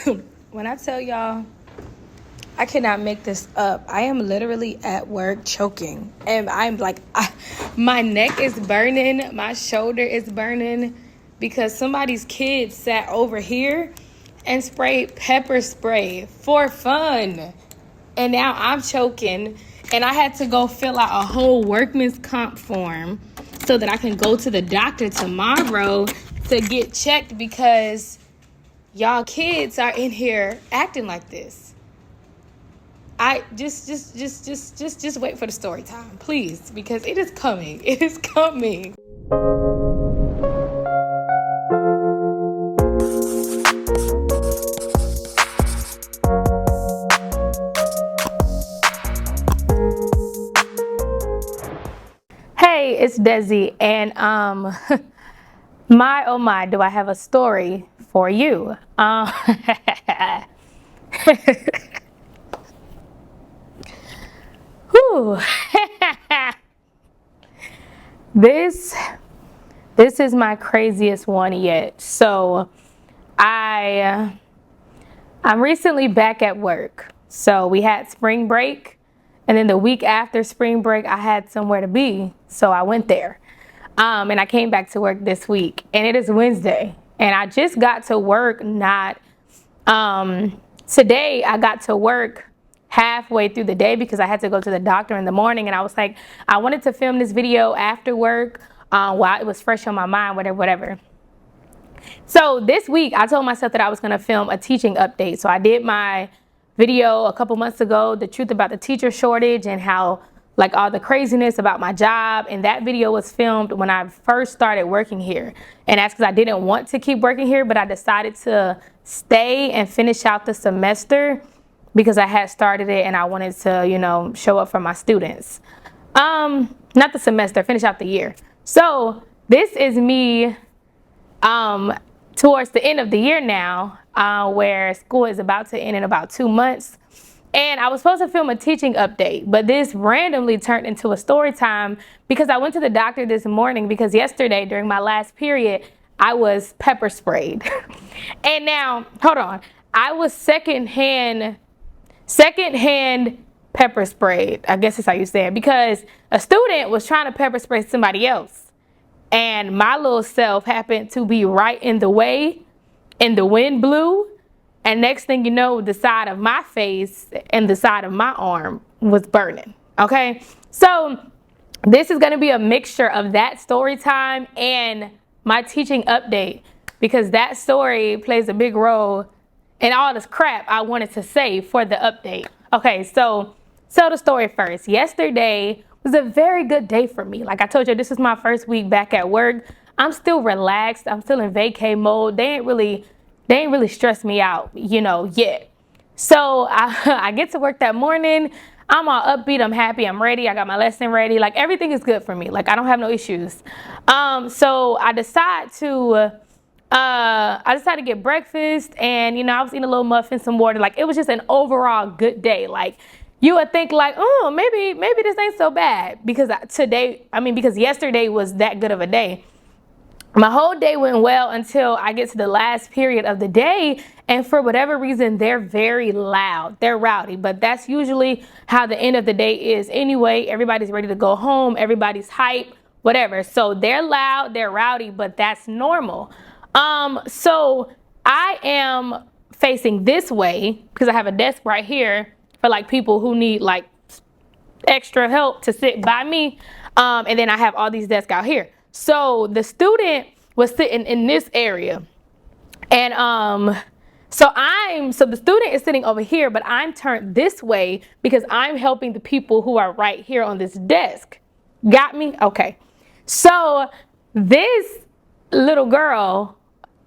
When I tell y'all, I cannot make this up. I am literally at work choking. And I'm like, my neck is burning. My shoulder is burning because somebody's kid sat over here and sprayed pepper spray for fun. And now I'm choking. And I had to go fill out a whole workman's comp form so that I can go to the doctor tomorrow to get checked because y'all kids are in here acting like this. I just wait for the story time, please, because it is coming. It is coming. Hey, it's Desi, and my oh my, do I have a story for you? Whew. This is my craziest one yet. So I'm recently back at work. So we had spring break, and then the week after spring break, I had somewhere to be. So I went there. And I came back to work this week, and it is Wednesday. And I just got to work today I got to work halfway through the day because I had to go to the doctor in the morning, and I was like, I wanted to film this video after work while it was fresh on my mind, whatever. So this week I told myself that I was going to film a teaching update. So I did my video a couple months ago, the truth about the teacher shortage and how like all the craziness about my job. And that video was filmed when I first started working here. And that's because I didn't want to keep working here, but I decided to stay and finish out the semester because I had started it and I wanted to, show up for my students. Not the semester, finish out the year. So this is me towards the end of the year now, where school is about to end in about 2 months. And I was supposed to film a teaching update, but this randomly turned into a story time because I went to the doctor this morning because yesterday during my last period, I was pepper sprayed. And now, hold on, I was secondhand pepper sprayed. I guess that's how you say it, because a student was trying to pepper spray somebody else. And my little self happened to be right in the way, and the wind blew. And next thing you know, the side of my face and the side of my arm was burning. Okay, so this is going to be a mixture of that story time and my teaching update, because that story plays a big role in all this crap I wanted to say for the update. Okay, so the story first. Yesterday was a very good day for me. Like I told you, this is my first week back at work. I'm still relaxed. I'm still in vacay mode. They ain't really stressed me out, yet. So I get to work that morning. I'm all upbeat. I'm happy. I'm ready. I got my lesson ready. Like everything is good for me. Like I don't have no issues. So I decide to get breakfast, and I was eating a little muffin, some water. Like it was just an overall good day. Like you would think like, oh, maybe this ain't so bad because yesterday was that good of a day. My whole day went well until I get to the last period of the day, and for whatever reason, they're very loud. They're rowdy, but that's usually how the end of the day is anyway. Everybody's ready to go home. Everybody's hype, whatever. So they're loud, they're rowdy, but that's normal. So I am facing this way because I have a desk right here for like people who need like extra help to sit by me. And then I have all these desks out here. So the student was sitting in this area, and so the student is sitting over here, but I'm turned this way because I'm helping the people who are right here on this desk. Got me? Okay. So this little girl,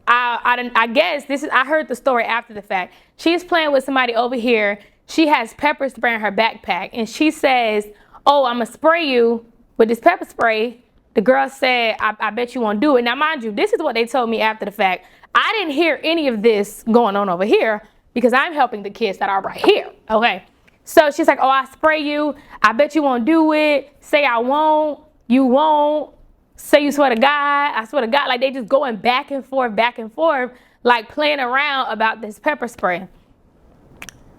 I guess I heard the story after the fact. She's playing with somebody over here. She has pepper spray in her backpack, and she says, "Oh, I'm gonna spray you with this pepper spray." The girl said, I bet you won't do it. Now, mind you, this is what they told me after the fact. I didn't hear any of this going on over here because I'm helping the kids that are right here. Okay. So she's like, "Oh, I spray you. I bet you won't do it. Say I won't. You won't. Say you swear to God. I swear to God." Like they just going back and forth, like playing around about this pepper spray.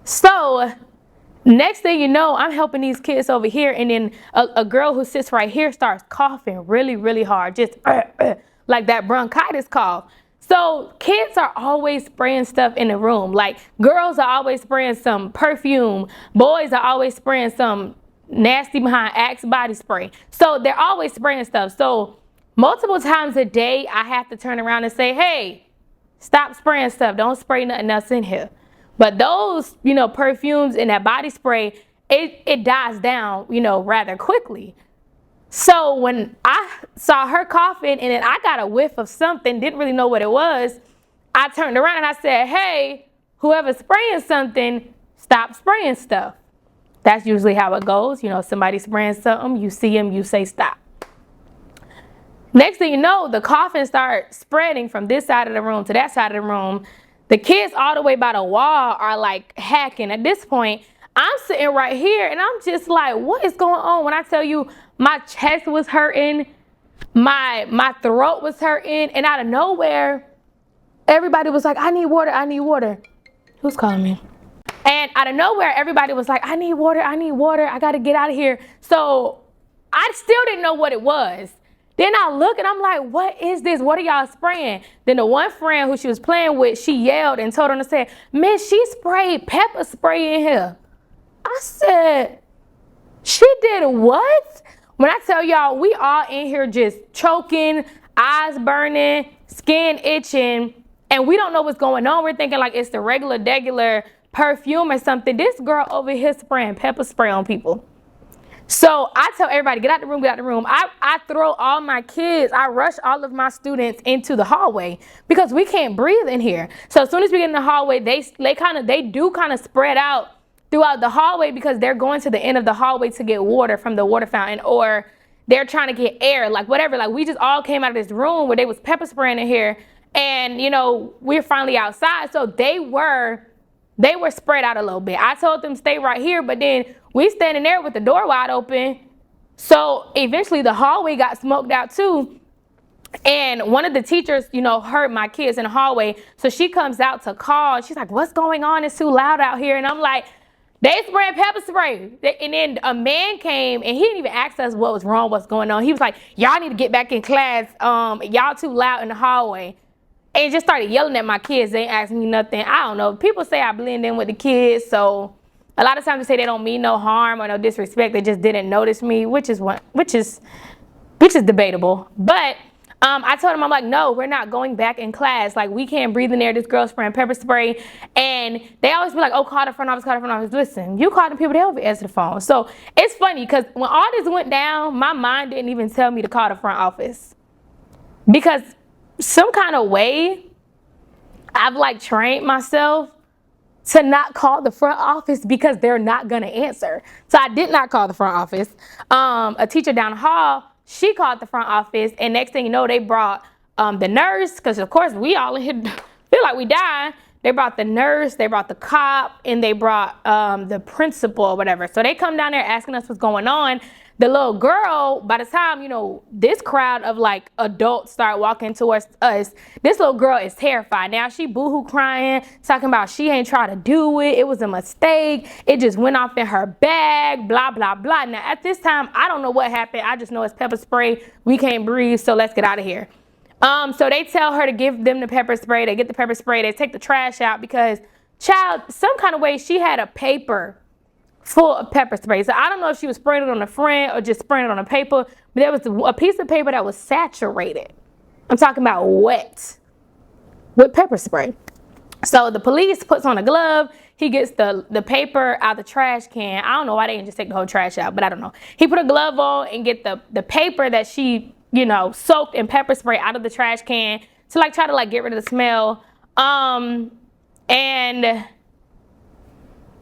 So next thing you know, I'm helping these kids over here, and then a girl who sits right here starts coughing really, really hard, just like that bronchitis cough. So kids are always spraying stuff in the room. Like girls are always spraying some perfume. Boys are always spraying some nasty behind Axe body spray. So they're always spraying stuff. So multiple times a day, I have to turn around and say, hey, stop spraying stuff. Don't spray nothing else in here. But those, perfumes and that body spray, it dies down, rather quickly. So when I saw her coughing and then I got a whiff of something, didn't really know what it was, I turned around and I said, hey, whoever's spraying something, stop spraying stuff. That's usually how it goes. Somebody spraying something, you see them, you say stop. Next thing you know, the coughing starts spreading from this side of the room to that side of the room. The kids all the way by the wall are like hacking. At this point, I'm sitting right here and I'm just like, what is going on? When I tell you my chest was hurting, my throat was hurting, and out of nowhere, everybody was like, I need water, I need water. Who's calling me? And out of nowhere, everybody was like, I need water, I gotta get out of here. So I still didn't know what it was. Then I look and I'm like, what is this? What are y'all spraying? Then the one friend who she was playing with, she yelled and told her to say, Miss, she sprayed pepper spray in here. I said, she did what? When I tell y'all, we all in here just choking, eyes burning, skin itching, and we don't know what's going on. We're thinking like it's the regular perfume or something. This girl over here spraying pepper spray on people. So I tell everybody, get out the room, get out the room. I throw all my kids, I rush all of my students into the hallway because we can't breathe in here. So as soon as we get in the hallway, they do kind of spread out throughout the hallway because they're going to the end of the hallway to get water from the water fountain, or they're trying to get air, like whatever. Like we just all came out of this room where they was pepper spraying in here, and we're finally outside. So they were spread out a little bit. I told them stay right here, but then we standing there with the door wide open. So eventually the hallway got smoked out too. And one of the teachers, heard my kids in the hallway. So she comes out to call. She's like, what's going on? It's too loud out here. And I'm like, they spraying pepper spray. And then a man came and he didn't even ask us what was wrong, what's going on. He was like, y'all need to get back in class. Y'all too loud in the hallway. And just started yelling at my kids. They ain't asking me nothing. I don't know. People say I blend in with the kids. So a lot of times they say they don't mean no harm or no disrespect. They just didn't notice me, which is debatable. But I told him, I'm like, no, we're not going back in class. Like, we can't breathe in there. This girl's spraying pepper spray. And they always be like, oh, call the front office, call the front office. Listen, you call the people, they don't answer the phone. So it's funny because when all this went down, my mind didn't even tell me to call the front office. Because some kind of way, I've like trained myself to not call the front office because they're not going to answer. So I did not call the front office. A teacher down the hall, she called the front office, and next thing you know, they brought the nurse, because of course we all in here feel like we died. They brought the nurse, they brought the cop, and they brought the principal or whatever. So they come down there asking us what's going on. The little girl, by the time, this crowd of like adults start walking towards us, this little girl is terrified. Now she boohoo crying, talking about she ain't try to do it. It was a mistake. It just went off in her bag, blah, blah, blah. Now at this time, I don't know what happened. I just know it's pepper spray. We can't breathe, so let's get out of here. So they tell her to give them the pepper spray. They get the pepper spray. They take the trash out because, child, some kind of way she had a paper full of pepper spray. So I don't know if she was spraying it on the front or just spraying it on the paper, but there was a piece of paper that was saturated. I'm talking about wet with pepper spray. So the police puts on a glove. He gets the paper out the trash can. I don't know why they didn't just take the whole trash out, but I don't know. He put a glove on and get the paper that she, soaked in pepper spray out of the trash can to like try to like get rid of the smell.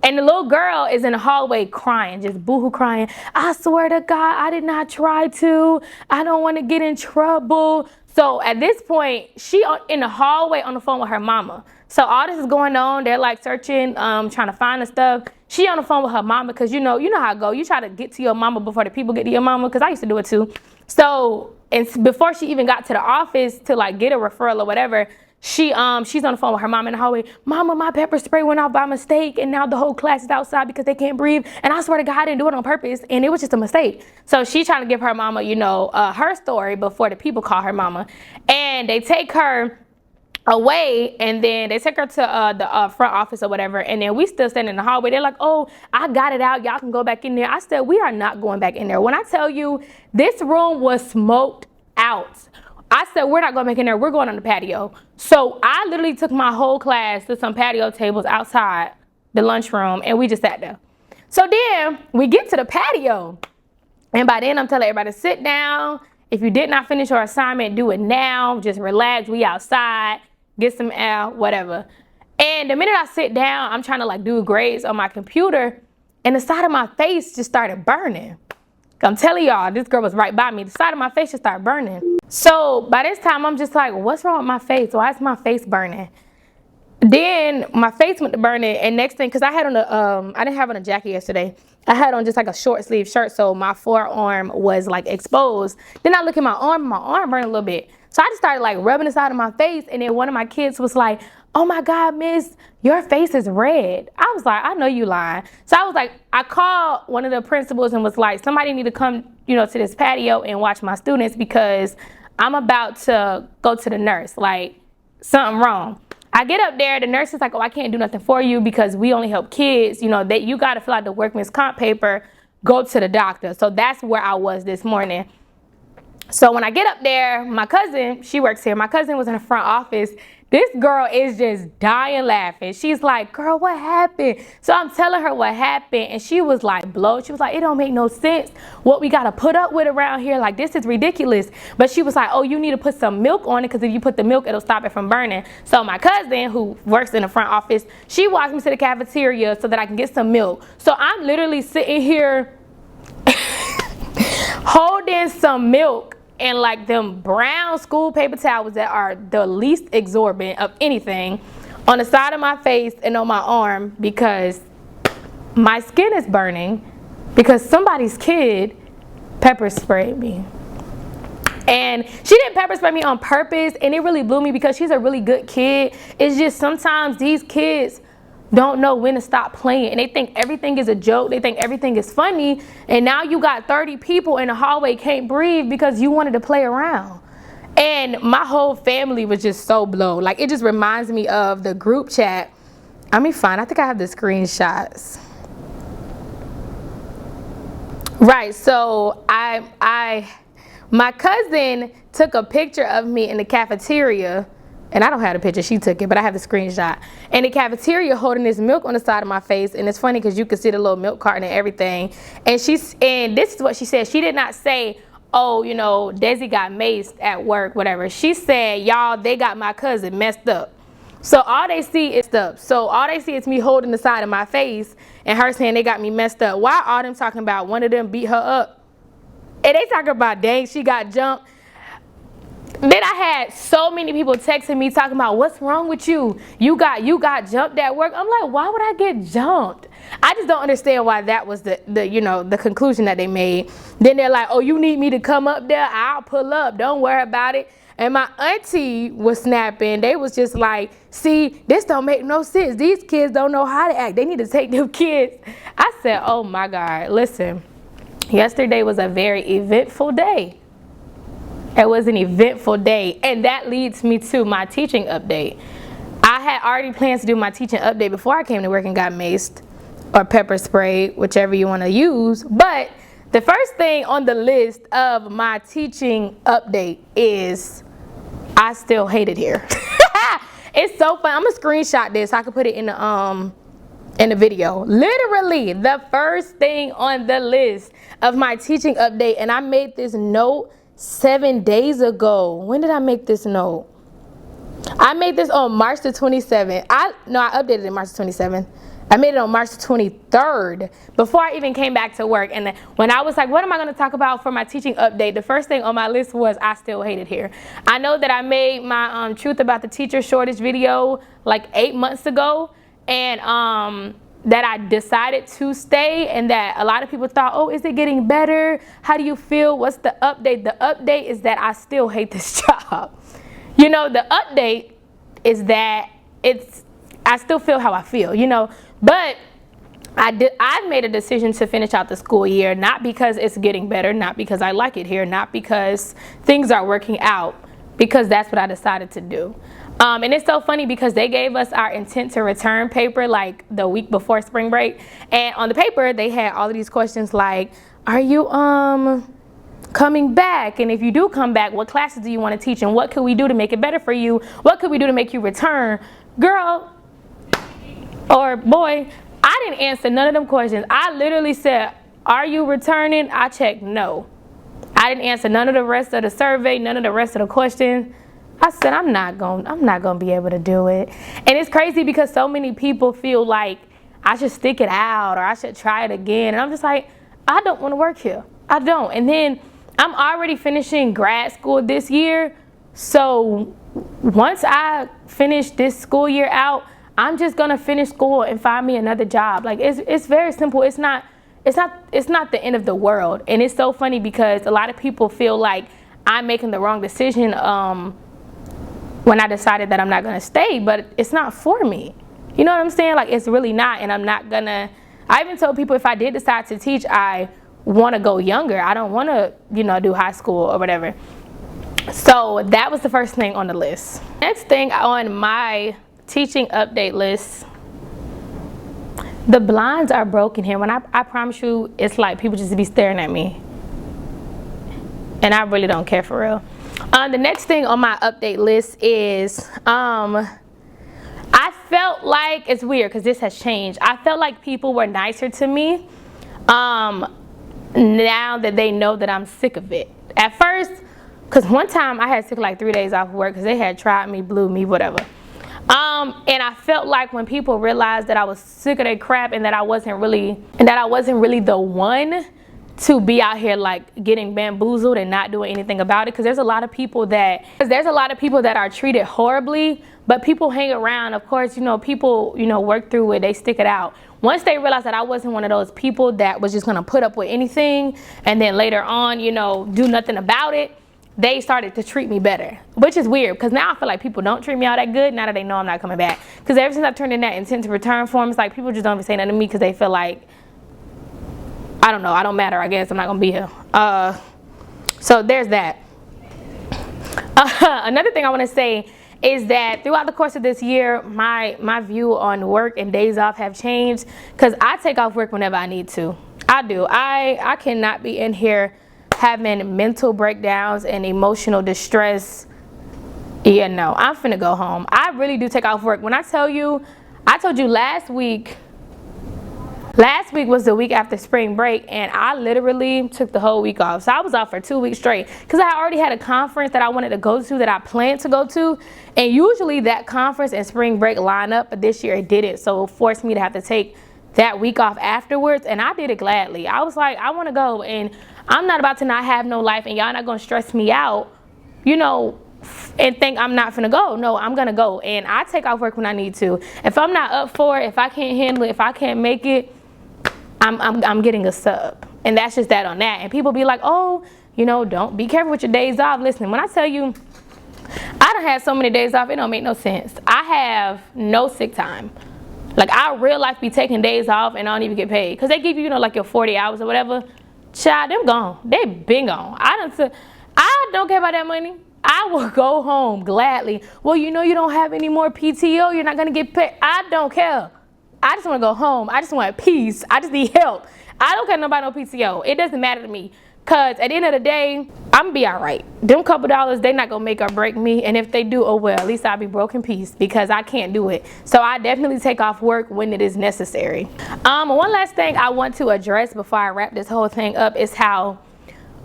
And the little girl is in the hallway crying, just boohoo crying. I swear to God, I did not try to. I don't want to get in trouble. So at this point, she in the hallway on the phone with her mama. So all this is going on. They're like searching, trying to find the stuff. She on the phone with her mama because you know how it go. You try to get to your mama before the people get to your mama, because I used to do it too. So and before she even got to the office to like get a referral or whatever, she's on the phone with her mom in the hallway. Mama, my pepper spray went off by mistake, and now the whole class is outside because they can't breathe. And I swear to God, I didn't do it on purpose, and it was just a mistake. So she's trying to give her mama, her story before the people call her mama. And they take her away, and then they take her to the front office or whatever, and then we still standing in the hallway. They're like, oh, I got it out, y'all can go back in there. I said, we are not going back in there. When I tell you, this room was smoked out. I said, we're not going back in there, we're going on the patio. So I literally took my whole class to some patio tables outside the lunchroom, and we just sat there. So then we get to the patio, and by then I'm telling everybody to sit down. If you did not finish your assignment, do it now. Just relax, we outside. Get some air, whatever. And the minute I sit down, I'm trying to like do grades on my computer, and the side of my face just started burning. I'm telling y'all, this girl was right by me. The side of my face just started burning. So by this time, I'm just like, what's wrong with my face? Why is my face burning? Then my face went to burning, and next thing, because I had on I didn't have on a jacket yesterday. I had on just like a short sleeve shirt, so my forearm was like exposed. Then I look at my arm burned a little bit. So I just started like rubbing the side of my face, and then one of my kids was like, oh my God, miss, your face is red. I was like, I know you lying. So I was like, I called one of the principals and was like, somebody need to come, to this patio and watch my students because I'm about to go to the nurse, like something wrong. I get up there, the nurse is like, oh, I can't do nothing for you because we only help kids. That you got to fill out the workman's comp paper, go to the doctor. So that's where I was this morning. So when I get up there, my cousin, she works here. My cousin was in the front office. This girl is just dying laughing. She's like, girl, what happened? So I'm telling her what happened, and she was like, blow. She was like, it don't make no sense what we got to put up with around here. Like, this is ridiculous. But she was like, oh, you need to put some milk on it because if you put the milk, it'll stop it from burning. So my cousin, who works in the front office, she walks me to the cafeteria so that I can get some milk. So I'm literally sitting here holding some milk and like them brown school paper towels that are the least exorbitant of anything on the side of my face and on my arm because my skin is burning because somebody's kid pepper sprayed me. And she didn't pepper spray me on purpose, and it really blew me because she's a really good kid. It's just sometimes these kids don't know when to stop playing, and they think everything is a joke. They think everything is funny, and now you got 30 people in the hallway can't breathe because you wanted to play around. And my whole family was just so blown. Like, it just reminds me of the group chat. I think I have the screenshots. Right, so my cousin took a picture of me in the cafeteria. And I don't have the picture, she took it, but I have the screenshot. In the cafeteria holding this milk on the side of my face, and it's funny because you can see the little milk carton and everything. And this is what she said. She did not say, oh, Desi got maced at work, whatever. She said, y'all, they got my cousin messed up. So all they see is me holding the side of my face and her saying they got me messed up. Why all them talking about one of them beat her up? And they talking about, dang, she got jumped. Then I had so many people texting me talking about what's wrong with you? You got jumped at work. I'm like, why would I get jumped? I just don't understand why that was the conclusion that they made. Then they're like, oh, you need me to come up there? I'll pull up. Don't worry about it. And my auntie was snapping. They was just like, see, this don't make no sense. These kids don't know how to act. They need to take them kids. I said, oh my God, listen, yesterday was a very eventful day. It was an eventful day, and that leads me to my teaching update. I had already planned to do my teaching update before I came to work and got maced or pepper sprayed, whichever you want to use. But the first thing on the list of my teaching update is I still hate it here. It's so fun. I'm gonna screenshot this so I can put it in the video. Literally, the first thing on the list of my teaching update, and I made this note 7 days ago. When did I make this note? I made this on March the 27th. I updated it March the 27th. I made it on March 23rd before I even came back to work. And when I was like, what am I going to talk about for my teaching update? The first thing on my list was I still hate it here. I know that I made my truth about the teacher shortage video like 8 months ago. And that I decided to stay, and that a lot of people thought, oh, is it getting better? How do you feel? What's the update? The update is that I still hate this job. The update is that I still feel how I feel, you know. But I've made a decision to finish out the school year, not because it's getting better, not because I like it here, not because things are working out, because that's what I decided to do. And it's so funny because they gave us our intent to return paper like the week before spring break. And on the paper, they had all of these questions like, are you coming back? And if you do come back, what classes do you want to teach? And what could we do to make it better for you? What could we do to make you return? Girl or boy, I didn't answer none of them questions. I literally said, are you returning? I checked no. I didn't answer none of the rest of the survey, none of the rest of the questions. I said, I'm not gonna be able to do it. And it's crazy because so many people feel like I should stick it out or I should try it again. And I'm just like, I don't want to work here. I don't. And then I'm already finishing grad school this year. So once I finish this school year out, I'm just gonna finish school and find me another job. Like it's very simple. It's not the end of the world. And it's so funny because a lot of people feel like I'm making the wrong decision when I decided that I'm not gonna stay, but it's not for me. You know what I'm saying? Like it's really not, and I'm not gonna. I even told people if I did decide to teach, I want to go younger. I don't want to, you know, do high school or whatever. So that was the first thing on the list. Next thing on my teaching update list, the blinds are broken here. When I promise you, it's like people just be staring at me, and I really don't care for real. The next thing on my update list is I felt like, it's weird because this has changed. I felt like people were nicer to me now that they know that I'm sick of it. At first, because one time I had took like 3 days off work because they had tried me, blew me, whatever. And I felt like when people realized that I was sick of their crap and that I wasn't really the one to be out here like getting bamboozled and not doing anything about it, because there's a lot of people that are treated horribly, but people hang around. Of course, you know, people, you know, work through it, they stick it out. Once they realized that I wasn't one of those people that was just gonna put up with anything and then later on, you know, do nothing about it, they started to treat me better, which is weird because now I feel like people don't treat me all that good now that they know I'm not coming back. Because ever since I turned in that intent to return form, it's like people just don't even say nothing to me because they feel like, I don't know, I don't matter, I guess I'm not gonna be here. So there's that. Another thing I want to say is that throughout the course of this year, my view on work and days off have changed because I take off work whenever I need to. I do. I cannot be in here having mental breakdowns and emotional distress. Yeah, no, I'm finna go home. I really do take off work. When I told you last week was the week after spring break, and I literally took the whole week off. So I was off for 2 weeks straight because I already had a conference that I wanted to go to, that I planned to go to. And usually that conference and spring break line up, but this year it didn't. So it forced me to have to take that week off afterwards, and I did it gladly. I was like, I want to go, and I'm not about to not have no life, and y'all not going to stress me out, you know, and think I'm not finna go. No, I'm gonna go, and I take off work when I need to. If I'm not up for it, if I can't handle it, if I can't make it, I'm getting a sub, and that's just that on that. And people be like, oh, you know, don't be careful with your days off. Listen, when I tell you, I done had so many days off, it don't make no sense. I have no sick time. Like, I real life be taking days off and I don't even get paid. Because they give you, you know, like your 40 hours or whatever. Child, them gone. They been gone. I don't care about that money. I will go home gladly. Well, you know you don't have any more PTO. You're not going to get paid. I don't care. I just want to go home. I just want peace. I just need help. I don't care about no PTO. It doesn't matter to me. Because at the end of the day, I'm going to be all right. Them couple dollars, they not going to make or break me. And if they do, oh well, at least I'll be broke in peace because I can't do it. So I definitely take off work when it is necessary. One last thing I want to address before I wrap this whole thing up is how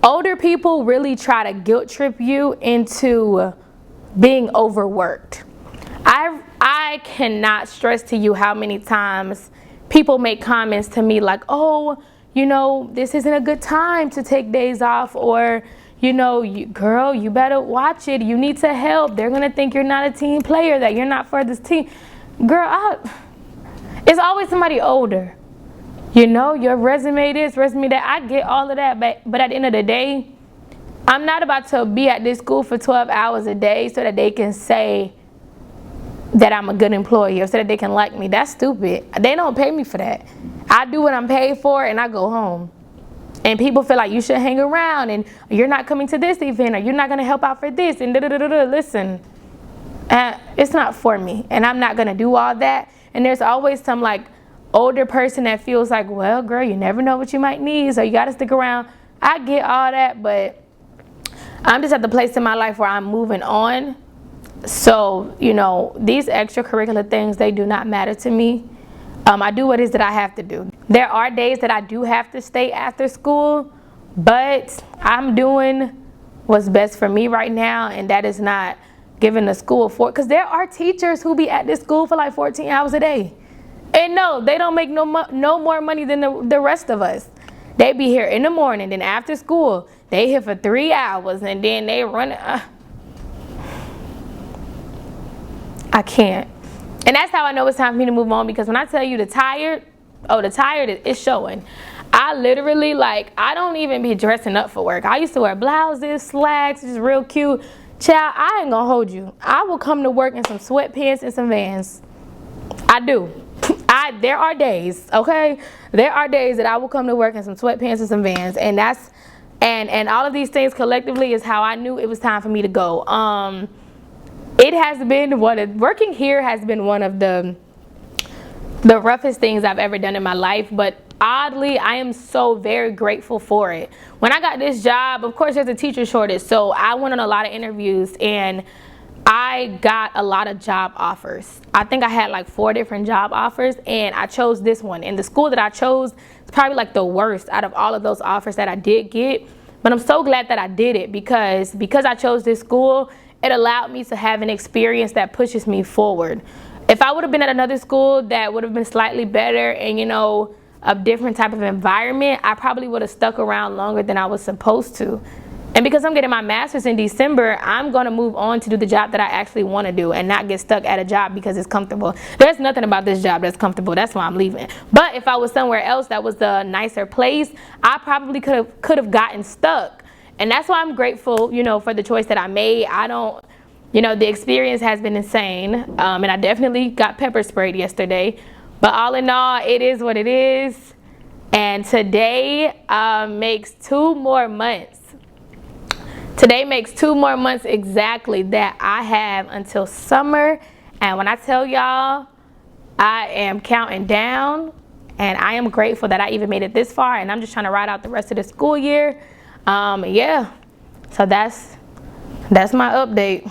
older people really try to guilt trip you into being overworked. I cannot stress to you how many times people make comments to me like, oh, you know, this isn't a good time to take days off, or, you know, girl, you better watch it. You need to help. They're going to think you're not a team player, that you're not for this team. Girl, it's always somebody older. You know, your resume this, resume that. I get all of that, but at the end of the day, I'm not about to be at this school for 12 hours a day so that they can say that I'm a good employee or so that they can like me. That's stupid. They don't pay me for that. I do what I'm paid for and I go home. And people feel like you should hang around and you're not coming to this event or you're not going to help out for this and da-da-da-da-da. Listen, it's not for me and I'm not going to do all that. And there's always some like older person that feels like, well, girl, you never know what you might need, so you got to stick around. I get all that, but I'm just at the place in my life where I'm moving on. So, you know, these extracurricular things, they do not matter to me. I do what it is that I have to do. There are days that I do have to stay after school, but I'm doing what's best for me right now, and that is not giving the school because there are teachers who be at this school for like 14 hours a day. And no, they don't make no more money than the rest of us. They be here in the morning, then after school, they here for 3 hours, and then they run. I can't. And that's how I know it's time for me to move on, because when I tell you the tired is showing. I literally, like, I don't even be dressing up for work. I used to wear blouses, slacks, just real cute. Child, I ain't gonna hold you. I will come to work in some sweatpants and some Vans. I do. There are days, okay? There are days that I will come to work in some sweatpants and some Vans, and and all of these things collectively is how I knew it was time for me to go. It has been working here has been one of the roughest things I've ever done in my life, but oddly, I am so very grateful for it. When I got this job, of course, there's a teacher shortage, so I went on a lot of interviews and I got a lot of job offers. I think I had like 4 different job offers, and I chose this one. And the school that I chose is probably like the worst out of all of those offers that I did get. But I'm so glad that I did it because I chose this school, it allowed me to have an experience that pushes me forward. If I would have been at another school that would have been slightly better and, you know, a different type of environment, I probably would have stuck around longer than I was supposed to. And because I'm getting my master's in December, I'm going to move on to do the job that I actually want to do and not get stuck at a job because it's comfortable. There's nothing about this job that's comfortable. That's why I'm leaving. But if I was somewhere else that was a nicer place, I probably could have gotten stuck. And that's why I'm grateful, you know, for the choice that I made. The experience has been insane. And I definitely got pepper sprayed yesterday. But all in all, it is what it is. And today makes 2 more months. Today makes 2 more months exactly that I have until summer. And when I tell y'all, I am counting down. And I am grateful that I even made it this far. And I'm just trying to ride out the rest of the school year. Yeah. So that's my update.